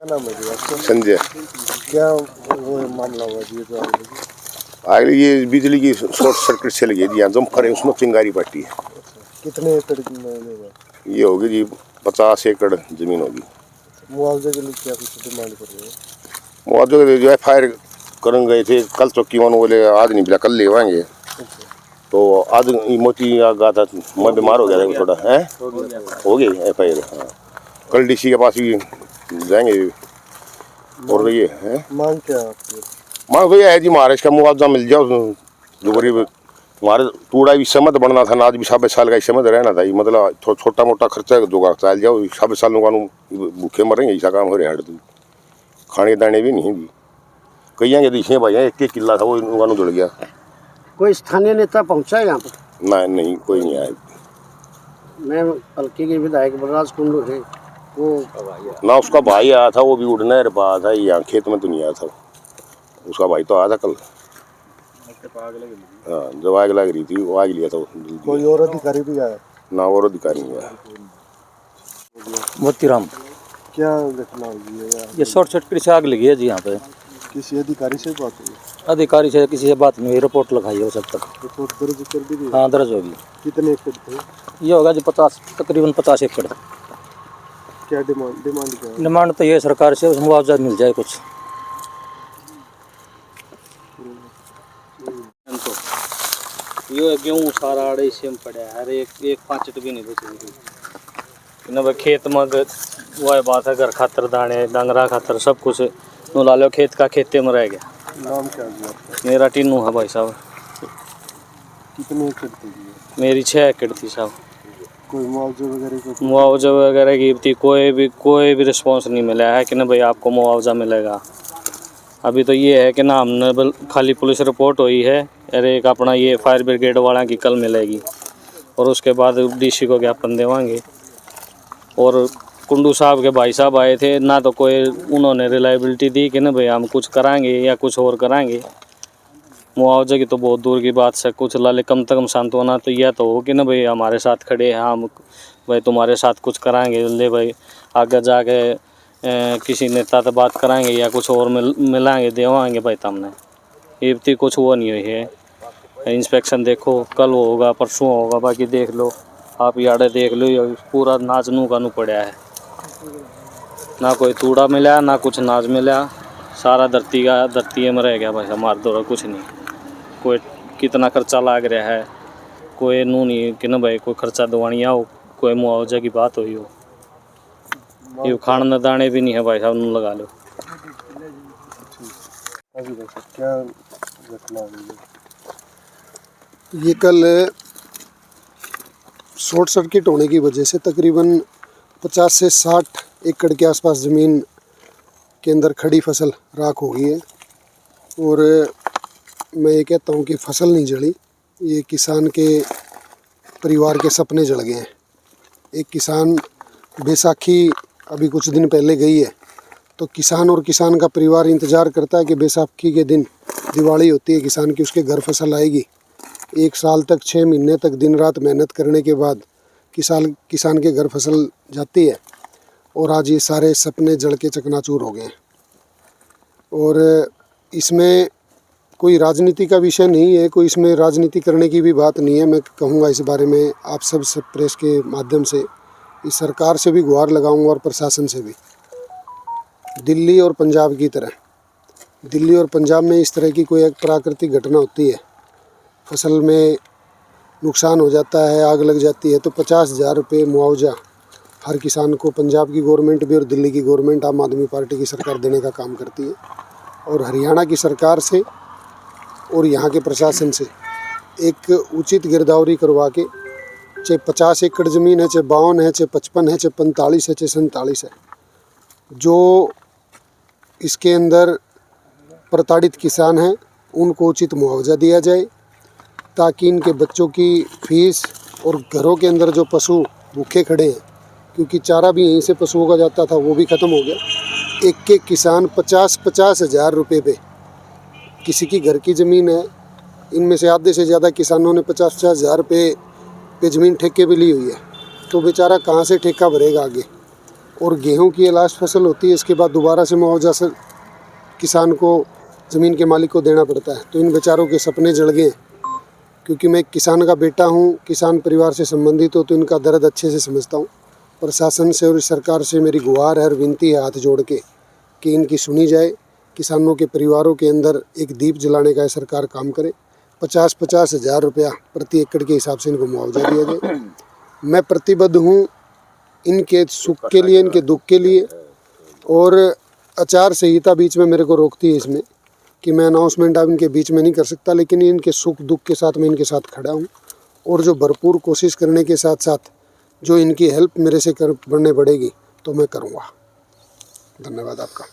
क्या नाम है जी आपका? संजय। क्या वो मामला हुआ जी जो आग लगी? आग ये बिजली की शॉर्ट सर्किट से लगी जी। यहाँ जम्फर है उसमें चिंगारी पट्टी है। कितने एकड़ में होगा? ये होगी जी 50 एकड़ जमीन होगी। मुआवजे के लिए क्या कुछ डिमांड कर रहे हो? मुआवजे के जो है फायर करने गए थे कल, चौकी वन बोले आज नहीं मिला कल ले आएंगे। तो आज मोती आग था, मैं बीमार हो गया था थोड़ा है, हो गई FIR। हाँ कल DC के पास भी जाएंगे। और ये है मांग क्या है आपकी? मांग भैया है जी महाराष्ट्र का मुआवजा मिल जाओ जो गरीब हमारे टूड़ा भी समझ बढ़ना था ना, आज भी 27 साल का समझ रहना था। मतलब छोटा मोटा खर्चा जो चल जाओ 27 साल भूखे मरेंगे ऐसा काम हो रहा है। खाने दाने भी नहीं दी कई दिशे भाई 1 किला था वो जुड़ गया। कोई स्थानीय नेता पहुंचा है यहाँ पर? ना नहीं कोई नहीं आया। मैं हल्के के विधायक बलराज कुंडू है वो ना उसका भाई आया था, वो भी उड़ने रहा था, यहाँ खेत में तो नहीं आया था। उसका भाई तो आया था कल। हाँ जब आग लग रही थी वो आग लिया था। कोई और अधिकारी भी आया? ना और अधिकारी नहीं आया। मोतीराम। क्या घटना हुई है यार? ये शॉर्ट सर्किट से आग लगी है जी यहाँ पे। किसी अधिकारी से बात हुई? अधिकारी से किसी से बात नहीं हुई, रिपोर्ट लगाई है सब तक। रिपोर्ट दर्ज कर दी गई? हाँ दर्ज होगी। कितने एकड़ थे? ये होगा जी 50 तकरीबन 50 एकड़। क्या डिमांड क्या है? डिमांड तो ये सरकार से मुआवजा मिल जाए कुछ। यो गेहूँ सारा आड़े से पड़ा है, एक पाँचट भी नहीं बची न भाई। खेत में वह बात है, घर खातर दाने डंगरा खातर सब कुछ नु ला लो, खेत का खेते में रह गया। नाम क्या है आपका? मेरा टीनू है भाई साहब। कितने एकड़ थे जी? मेरी 6 एकड़ थी साहब। कोई मुआवजा वगैरह की थी, कोई भी रिस्पॉन्स नहीं मिला है कि ना भाई आपको मुआवजा मिलेगा। अभी तो ये है कि ना हमने खाली पुलिस रिपोर्ट हुई है, अरे एक अपना ये फायर ब्रिगेड वाला की कल मिलेगी और उसके बाद DC को ज्ञापन देवांगे। और कुंडू साहब के भाई साहब आए थे ना, तो कोई उन्होंने रिलायबिलिटी दी कि ना भाई हम कुछ कराएंगे या कुछ और कराएंगे। मुआवजे की तो बहुत दूर की बात है, कुछ लाले कम से कम सांत्वना तो यह तो हो कि ना भाई हमारे साथ खड़े हैं, हम भाई तुम्हारे साथ कुछ कराएंगे, ले भाई आगे जाके किसी नेता से बात कराएंगे या कुछ और मिलाएंगे देवाएंगे भाई तुमने। ये भी कुछ वो नहीं हुई है। इंस्पेक्शन देखो कल वो होगा परसों होगा, बाकी देख लो आप यार्ड देख लो, पूरा नाच नू का नू पड़ा है। ना कोई तूड़ा मिला ना कुछ नाच मिला, सारा धरती में रह गया भाई हमारे दौरा कुछ नहीं। कोई कितना खर्चा लाग रहा है कोई नू नहीं कि ना भाई कोई खर्चा दवानिया हो, कोई मुआवजा की बात हुई हो। ये खाने दाने भी नहीं है भाई साहब, नू लगा लो। क्या घटना हुई है? ये कल शॉर्ट सर्किट होने की वजह से तकरीबन 50 से 60 एकड़ के आसपास ज़मीन के अंदर खड़ी फसल राख हो गई है। और मैं ये कहता हूँ कि फसल नहीं जली, ये किसान के परिवार के सपने जल गए हैं। एक किसान बैसाखी अभी कुछ दिन पहले गई है, तो किसान और किसान का परिवार इंतज़ार करता है कि बैसाखी के दिन दिवाली होती है किसान की, उसके घर फसल आएगी। 1 साल तक 6 महीने तक दिन रात मेहनत करने के बाद किसान के घर फसल जाती है, और आज ये सारे सपने जल के चकनाचूर हो गए हैं। और इसमें कोई राजनीति का विषय नहीं है, कोई इसमें राजनीति करने की भी बात नहीं है। मैं कहूँगा इस बारे में आप सब प्रेस के माध्यम से इस सरकार से भी गुहार लगाऊंगा और प्रशासन से भी। दिल्ली और पंजाब की तरह दिल्ली और पंजाब में इस तरह की कोई एक प्राकृतिक घटना होती है, फसल में नुकसान हो जाता है, आग लग जाती है, तो 50,000 रुपये मुआवजा हर किसान को पंजाब की गवर्नमेंट भी और दिल्ली की गवर्नमेंट आम आदमी पार्टी की सरकार देने का काम करती है। और हरियाणा की सरकार से और यहाँ के प्रशासन से एक उचित गिरदावरी करवा के, चाहे 50 एकड़ ज़मीन है, चाहे 52 है, चाहे 55 है, चाहे 45 है, चाहे 47 है, जो इसके अंदर प्रताड़ित किसान हैं उनको उचित मुआवजा दिया जाए, ताकि इनके बच्चों की फीस और घरों के अंदर जो पशु भूखे खड़े हैं, क्योंकि चारा भी यहीं से पशुओं का जाता था वो भी ख़त्म हो गया। एक किसान 50-50 हज़ार रुपये पे, किसी की घर की ज़मीन है, इनमें से आधे से ज़्यादा किसानों ने 50-50 हज़ार रुपये पे ज़मीन ठेके पे ली हुई है, तो बेचारा कहाँ से ठेका भरेगा आगे। और गेहूं की ये लास्ट फसल होती है, इसके बाद दोबारा से मुआवजा से किसान को, ज़मीन के मालिक को देना पड़ता है। तो इन बेचारों के सपने जल गए, क्योंकि मैं एक किसान का बेटा हूँ, किसान परिवार से संबंधित हो, तो इनका दर्द अच्छे से समझता हूँ। प्रशासन से और सरकार से मेरी गुहार है और विनती है हाथ जोड़ के कि इनकी सुनी जाए। किसानों के परिवारों के अंदर एक दीप जलाने का सरकार काम करे। 50-50 हज़ार रुपया प्रति एकड़ के हिसाब से इनको मुआवजा दिया जाए। मैं प्रतिबद्ध हूँ इनके सुख के लिए, इनके दुख के लिए। और आचार संहिता बीच में मेरे को रोकती है इसमें कि मैं अनाउंसमेंट अब इनके बीच में नहीं कर सकता, लेकिन इनके सुख दुख के साथ मैं इनके साथ खड़ा हूँ। और जो भरपूर कोशिश करने के साथ साथ जो इनकी हेल्प मेरे से करने पड़ेगी तो मैं करूँगा। धन्यवाद आपका।